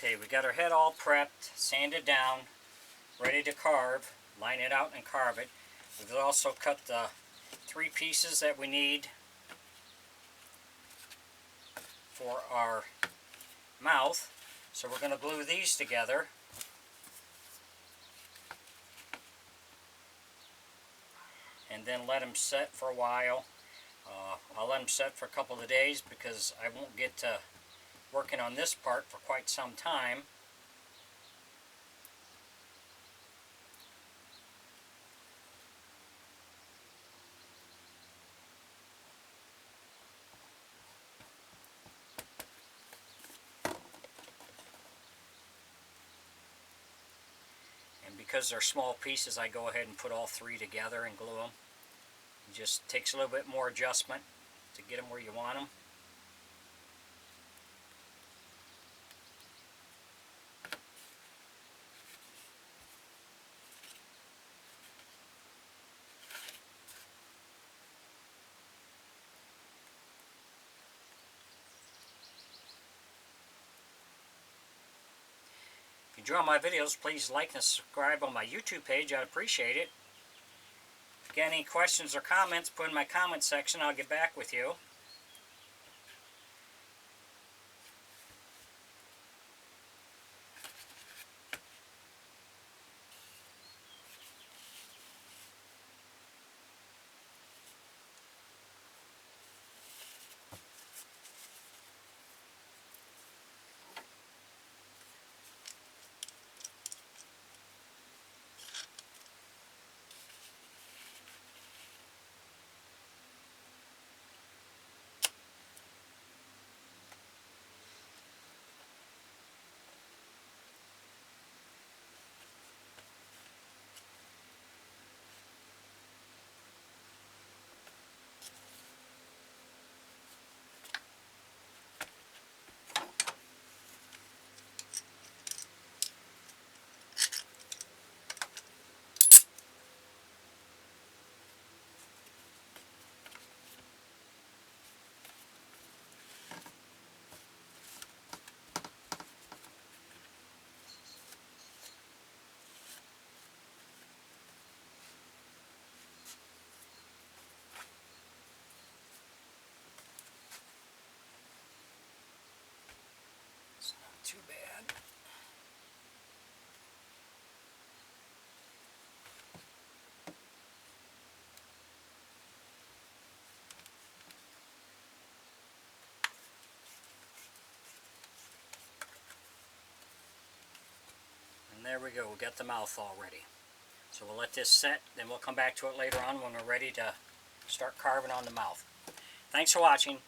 Okay, we got our head all prepped, sanded down, ready to carve. Line it out and carve it. We've also cut the 3 pieces that we need for our mouth. So we're going to glue these together. And then let them set for a while. I'll let them set for a couple of days because I won't get to working on this part for quite some time. And because they're small pieces, I go ahead and put all 3 together and glue them. It just takes a little bit more adjustment to get them where you want them. If you enjoy my videos, please like and subscribe on my YouTube page. I'd appreciate it. If you got any questions or comments, put in my comment section. I'll get back with you. It's not too bad. And there we go, we got the mouth all ready. So we'll let this set, then we'll come back to it later on when we're ready to start carving on the mouth. Thanks for watching.